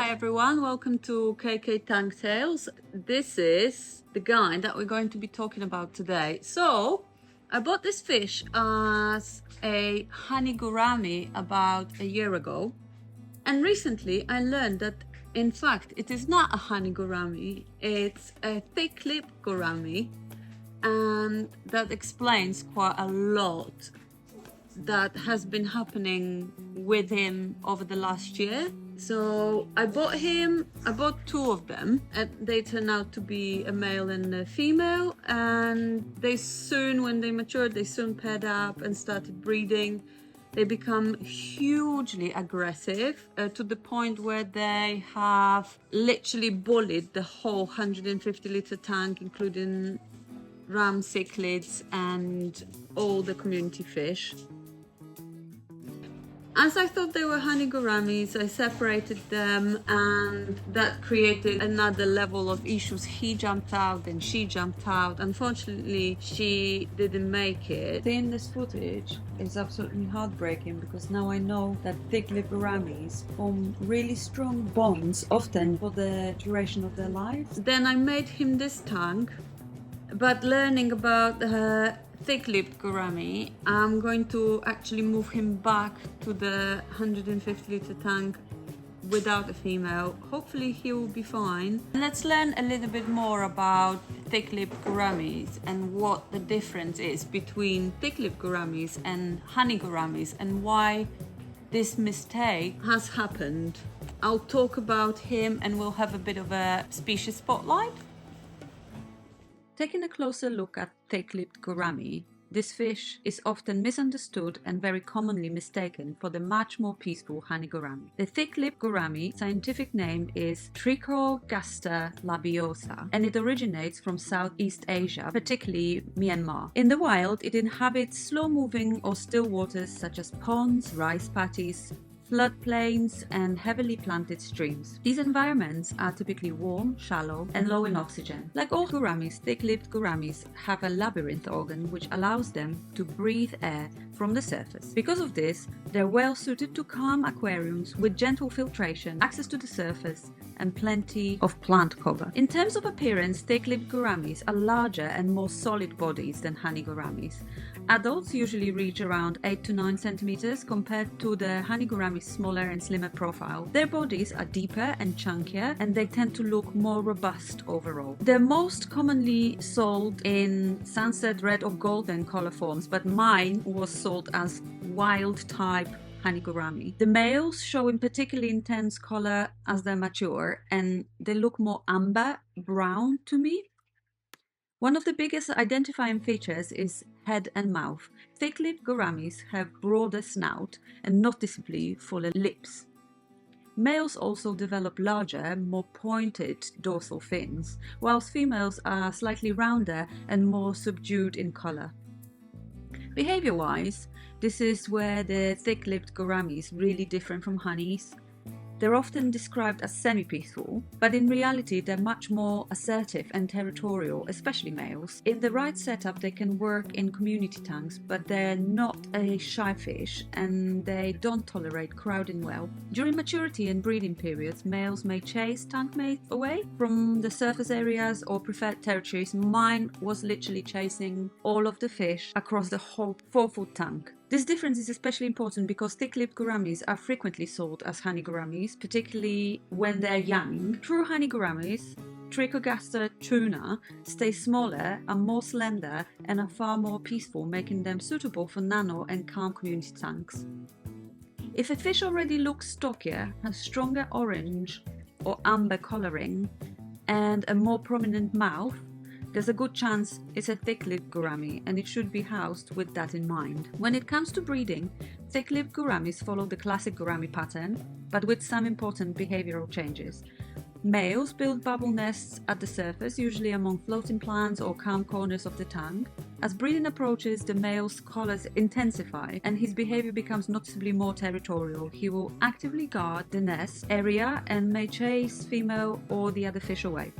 Hi everyone, welcome to KK Tank Tales. This is the guy that we're going to be talking about today. So, I bought this fish as a honey gourami about a year ago. And recently I learned that in fact it is not a honey gourami, it's a thick-lipped gourami. And that explains quite a lot that has been happening with him over the last year. So I bought two of them, and they turned out to be a male and a female, and they soon, when they matured, they soon paired up and started breeding. They become hugely aggressive to the point where they have literally bullied the whole 150-litre tank, including ram cichlids and all the community fish. As I thought they were honey gouramis, I separated them, and that created another level of issues. He jumped out and she jumped out. Unfortunately, she didn't make it. Seeing this footage is absolutely heartbreaking because now I know that thick-lipped gouramis form really strong bonds, often for the duration of their lives. Then I made him this tank, but learning about thick-lipped gourami, I'm going to actually move him back to the 150-litre tank without a female. Hopefully he will be fine. Let's learn a little bit more about thick-lipped gouramis and what the difference is between thick-lipped gouramis and honey gouramis and why this mistake has happened. I'll talk about him and we'll have a bit of a species spotlight. Taking a closer look at thick-lipped gourami, this fish is often misunderstood and very commonly mistaken for the much more peaceful honey gourami. The thick-lipped gourami scientific name is Trichogaster labiosa, and it originates from Southeast Asia, particularly Myanmar. In the wild, it inhabits slow-moving or still waters such as ponds, rice paddies, floodplains and heavily planted streams. These environments are typically warm, shallow and low in oxygen. Like all gouramis, thick-lipped gouramis have a labyrinth organ which allows them to breathe air from the surface. Because of this, they're well suited to calm aquariums with gentle filtration, access to the surface and plenty of plant cover. In terms of appearance, thick-lipped gouramis are larger and more solid bodies than honey gouramis. Adults usually reach around 8 to 9 centimeters compared to the honey gourami's smaller and slimmer profile. Their bodies are deeper and chunkier and they tend to look more robust overall. They're most commonly sold in sunset red or golden color forms, but mine was sold as wild type honey gourami. The males show in particularly intense color as they mature and they look more amber brown to me. One of the biggest identifying features is head and mouth. Thick-lipped gouramis have broader snout and noticeably fuller lips. Males also develop larger, more pointed dorsal fins, whilst females are slightly rounder and more subdued in color. Behavior-wise, this is where the thick-lipped gourami is really different from honeys. They're often described as semi-peaceful, but in reality they're much more assertive and territorial, especially males. In the right setup they can work in community tanks, but they're not a shy fish and they don't tolerate crowding well. During maturity and breeding periods, males may chase tank mates away from the surface areas or preferred territories. Mine was literally chasing all of the fish across the whole 4-foot tank. This difference is especially important because thick-lipped gouramis are frequently sold as honey gouramis, particularly when they're young. True honey gouramis, Trichogaster tuna, stay smaller, are more slender and are far more peaceful, making them suitable for nano and calm community tanks. If a fish already looks stockier, has stronger orange or amber colouring and a more prominent mouth, there's a good chance it's a thick-lipped gourami and it should be housed with that in mind. When it comes to breeding, thick-lipped gouramis follow the classic gourami pattern, but with some important behavioral changes. Males build bubble nests at the surface, usually among floating plants or calm corners of the tank. As breeding approaches, the male's collars intensify and his behavior becomes noticeably more territorial. He will actively guard the nest area and may chase female or the other fish away.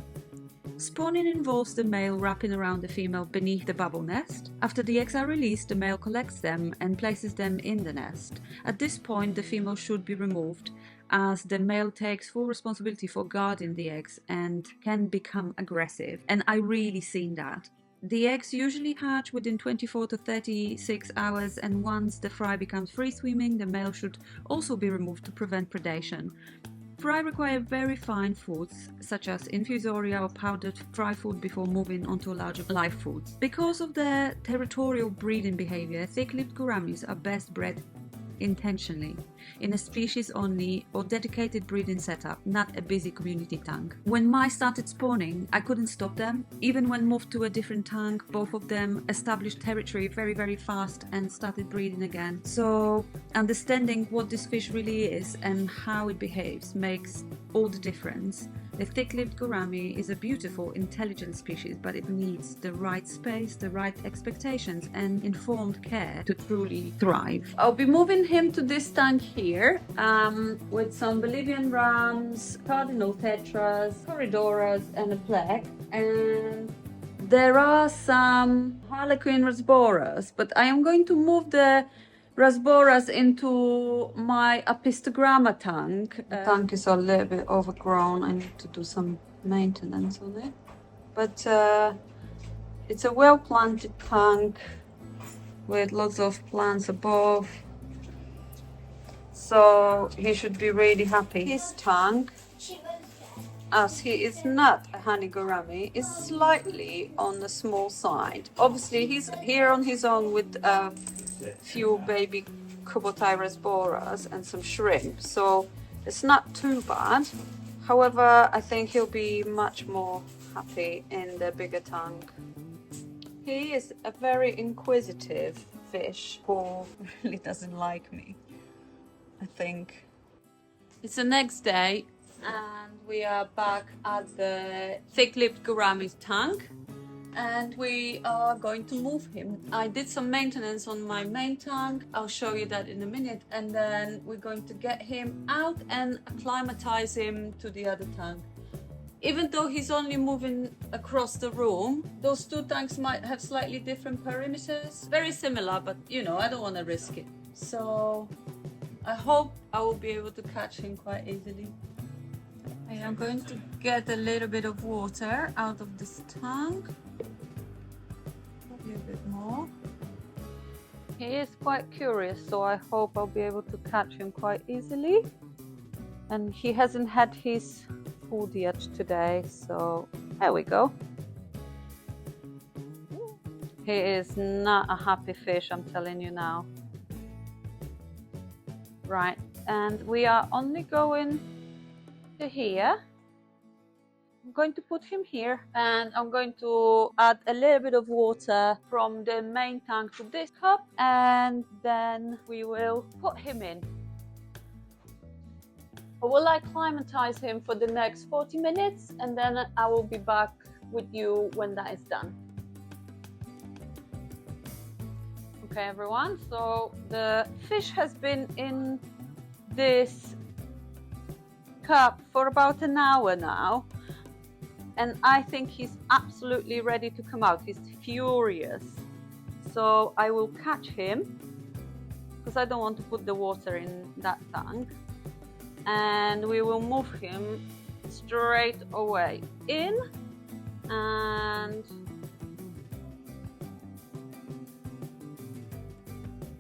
Spawning involves the male wrapping around the female beneath the bubble nest. After the eggs are released, the male collects them and places them in the nest. At this point, the female should be removed as the male takes full responsibility for guarding the eggs and can become aggressive. And I really seen that. The eggs usually hatch within 24 to 36 hours, and once the fry becomes free swimming, the male should also be removed to prevent predation. Fry require very fine foods, such as infusoria or powdered fry food, before moving on to larger live foods. Because of their territorial breeding behavior, thick-lipped gouramis are best bred intentionally in a species only or dedicated breeding setup, not a busy community tank. When mice started spawning, I couldn't stop them. Even when moved to a different tank, both of them established territory very fast and started breeding again. So understanding what this fish really is and how it behaves makes all the difference. The thick-lipped gourami is a beautiful, intelligent species, but it needs the right space, the right expectations, and informed care to truly thrive. I'll be moving him to this tank here with some Bolivian rams, cardinal tetras, corridoras, and a plaque. And there are some harlequin rasboras, but I am going to move the rasboras into my apistogramma tank. The tank is a little bit overgrown. I need to do some maintenance on it. But it's a well-planted tank with lots of plants above. So he should be really happy. His tank, as he is not a honey gourami, is slightly on the small side. Obviously, he's here on his own with a few baby Cubotyrosporas and some shrimp, so it's not too bad. However, I think he'll be much more happy in the bigger tank. He is a very inquisitive fish who really doesn't like me, I think. It's the next day and we are back at the thick-lipped gourami's tank, and we are going to move him. I did some maintenance on my main tank. I'll show you that in a minute, and then we're going to get him out and acclimatize him to the other tank. Even though he's only moving across the room, those two tanks might have slightly different perimeters. Very similar, but you know, I don't want to risk it. So I hope I will be able to catch him quite easily. I am going to get a little bit of water out of this tank. Probably a bit more. He is quite curious, so I hope I'll be able to catch him quite easily. And he hasn't had his food yet today, so there we go. He is not a happy fish, I'm telling you now. Right, and we are only going to here. I'm going to put him here, and I'm going to add a little bit of water from the main tank to this cup, and then we will put him in. I will acclimatize him for the next 40 minutes, and then I will be back with you when that is done. Okay, everyone, so the fish has been in this cup for about an hour now, and I think he's absolutely ready to come out. He's furious. So I will catch him, because I don't want to put the water in that tank, and we will move him straight away in, and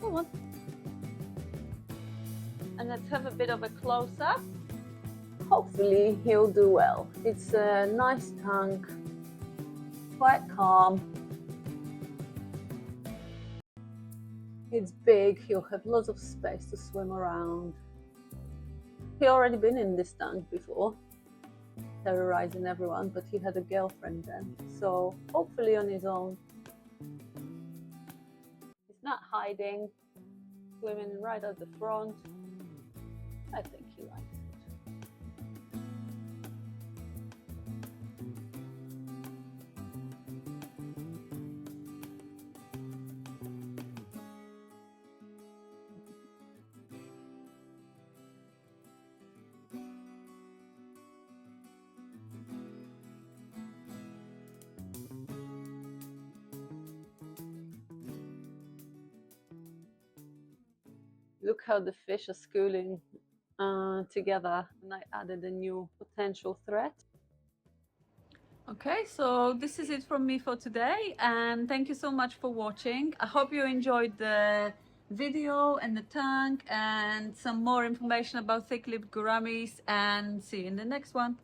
come on. And let's have a bit of a close-up. Hopefully he'll do well. It's a nice tank, quite calm. It's big, he'll have lots of space to swim around. He already been in this tank before, terrorizing everyone, but he had a girlfriend then, so hopefully on his own. He's not hiding, swimming right at the front. I think he likes it. Look how the fish are schooling together, and I added a new potential threat. Okay, so this is it from me for today, and thank you so much for watching. I hope you enjoyed the video and the tank and some more information about thick-lipped gouramis, and see you in the next one.